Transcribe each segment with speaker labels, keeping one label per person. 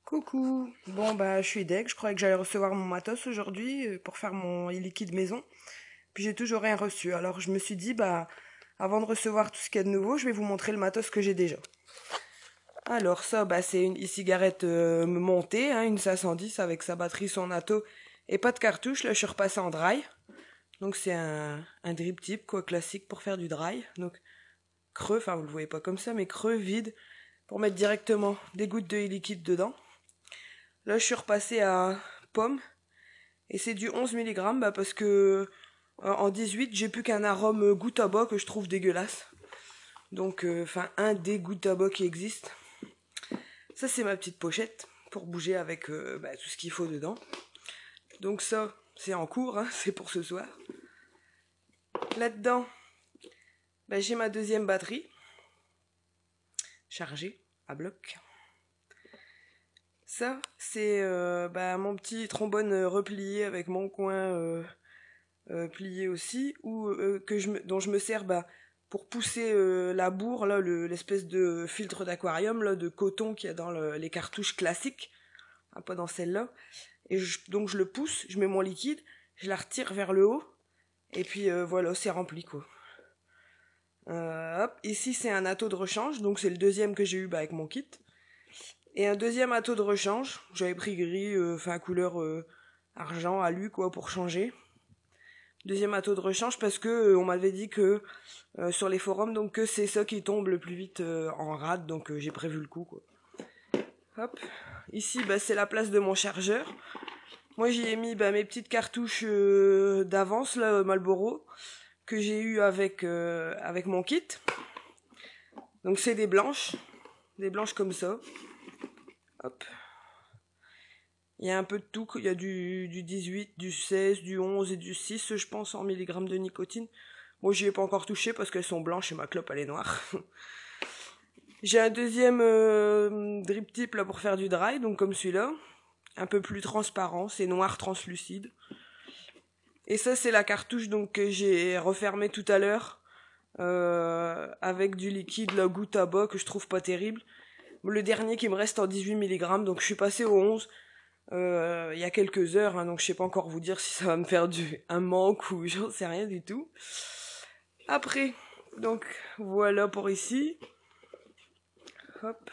Speaker 1: Coucou. Bon bah je suis deg, je croyais que j'allais recevoir mon matos aujourd'hui pour faire mon e-liquide maison. Puis j'ai toujours rien reçu. Alors je me suis dit bah avant de recevoir tout ce qu'il y a de nouveau, je vais vous montrer le matos que j'ai déjà. Alors ça bah c'est une e-cigarette montée, hein, une 510 avec sa batterie, son atto et pas de cartouche. Là je suis repassée en dry. Donc c'est un drip tip quoi, classique pour faire du dry. Donc creux, enfin vous le voyez pas comme ça, mais creux, vide, pour mettre directement des gouttes de e-liquide dedans. Là, je suis repassée à pomme et c'est du 11 mg parce que en 18, j'ai plus qu'un arôme goût tabac que je trouve dégueulasse. Donc, enfin, un des goûts tabac qui existe. Ça, c'est ma petite pochette pour bouger avec tout ce qu'il faut dedans. Donc ça, c'est en cours, hein, c'est pour ce soir. Là-dedans, j'ai ma deuxième batterie chargée à bloc. Ça, c'est mon petit trombone replié avec mon coin plié aussi, ou dont je me sers pour pousser la bourre, là, l'espèce de filtre d'aquarium là, de coton qu'il y a dans les cartouches classiques, hein, pas dans celle-là. Et donc je le pousse, je mets mon liquide, je la retire vers le haut, et puis voilà, c'est rempli quoi. Hop, ici c'est un atto de rechange, donc c'est le deuxième que j'ai eu avec mon kit. Et un deuxième atto de rechange, j'avais pris gris, couleur argent, alu quoi, pour changer. Deuxième atto de rechange parce que on m'avait dit que sur les forums donc que c'est ça qui tombe le plus vite en rade, donc j'ai prévu le coup quoi. Hop, ici c'est la place de mon chargeur. Moi j'y ai mis mes petites cartouches d'avance là Marlboro que j'ai eu avec mon kit. Donc c'est des blanches comme ça. Hop. Il y a un peu de tout, il y a du 18, du 16, du 11 et du 6, je pense, en milligrammes de nicotine. Moi, j'y ai pas encore touché parce qu'elles sont blanches et ma clope, elle est noire. J'ai un deuxième drip tip là pour faire du dry, donc comme celui-là. Un peu plus transparent, c'est noir translucide. Et ça, c'est la cartouche donc que j'ai refermée tout à l'heure avec du liquide, là, goût tabac, que je trouve pas terrible. Le dernier qui me reste en 18 mg, donc je suis passée au 11. Il y a quelques heures, hein, donc je sais pas encore vous dire si ça va me faire un manque ou j'en sais rien du tout. Après, donc voilà pour ici. Hop.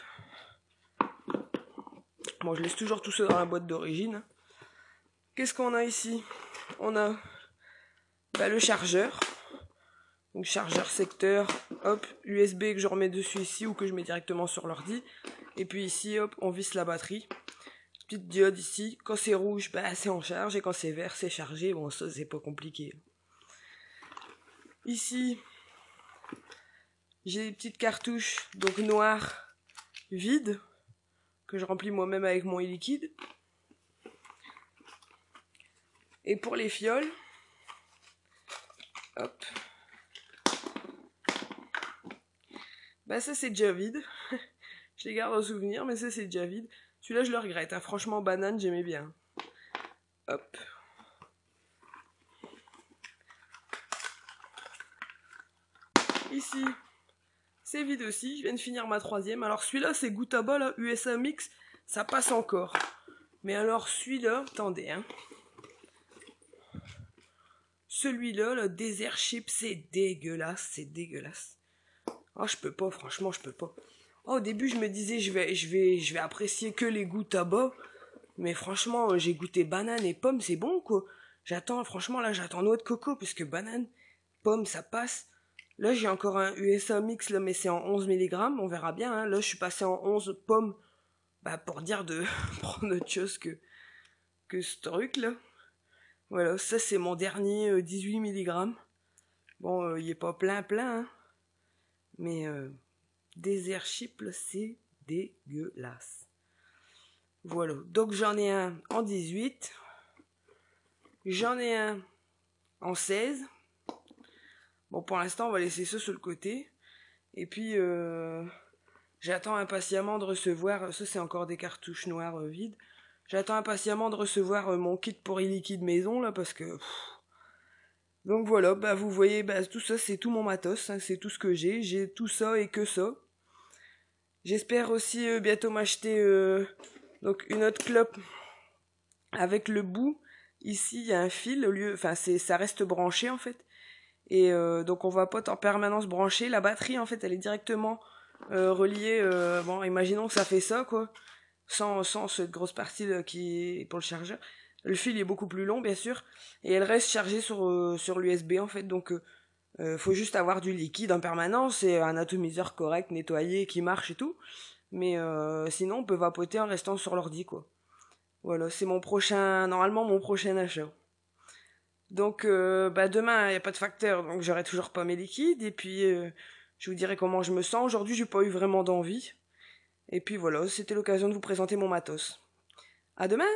Speaker 1: Bon, je laisse toujours tout ça dans la boîte d'origine. Qu'est-ce qu'on a ici? On a le chargeur. Donc chargeur secteur, hop, USB que je remets dessus ici ou que je mets directement sur l'ordi. Et puis ici, hop, on visse la batterie. Petite diode ici, quand c'est rouge, c'est en charge, et quand c'est vert, c'est chargé. Bon, ça, c'est pas compliqué. Ici, j'ai des petites cartouches, donc noires, vides, que je remplis moi-même avec mon e-liquide. Et pour les fioles, hop, ça c'est déjà vide. Je les garde en souvenir, mais ça c'est déjà vide. Celui-là, je le regrette, hein. Franchement, banane, j'aimais bien. Hop. Ici, c'est vide aussi. Je viens de finir ma troisième. Alors celui-là, c'est goût tabac, là, USA Mix. Ça passe encore. Mais alors celui-là, attendez, hein. Celui-là, le Desert Chip, c'est dégueulasse, c'est dégueulasse. Oh, je peux pas, franchement, je peux pas. Oh, au début, je me disais, je vais apprécier que les goûts tabac. Mais franchement, j'ai goûté banane et pomme, c'est bon, quoi. Franchement, là, j'attends noix de coco, parce que banane, pomme, ça passe. Là, j'ai encore un USA Mix, là, mais c'est en 11 mg, on verra bien, hein. Là, je suis passé en 11 pommes, pour dire de prendre autre chose que ce truc, là. Voilà, ça, c'est mon dernier 18 mg. Bon, il est pas plein, hein. Mais, Desert Chip, là, c'est dégueulasse. Voilà, donc j'en ai un en 18. J'en ai un en 16. Bon, pour l'instant, on va laisser ça sur le côté. Et puis, j'attends impatiemment de recevoir... Ça, c'est encore des cartouches noires vides. J'attends impatiemment de recevoir mon kit pour e-liquide maison, là, parce que... Donc voilà, vous voyez, tout ça, c'est tout mon matos. Hein, c'est tout ce que j'ai. J'ai tout ça et que ça. J'espère aussi bientôt m'acheter Donc une autre clope avec le bout, ici il y a un fil, ça reste branché en fait. Et donc on va pas en permanence brancher. La batterie en fait elle est directement reliée, imaginons que ça fait ça quoi, sans cette grosse partie là, qui est pour le chargeur. Le fil est beaucoup plus long bien sûr, et elle reste chargée sur l'USB en fait, donc faut juste avoir du liquide en permanence et un atomiseur correct, nettoyé, qui marche et tout. Mais sinon on peut vapoter en restant sur l'ordi quoi. Voilà, c'est normalement mon prochain achat. Donc demain il n'y a pas de facteur, donc j'aurai toujours pas mes liquides, et puis je vous dirai comment je me sens. Aujourd'hui j'ai pas eu vraiment d'envie. Et puis voilà, c'était l'occasion de vous présenter mon matos. À demain!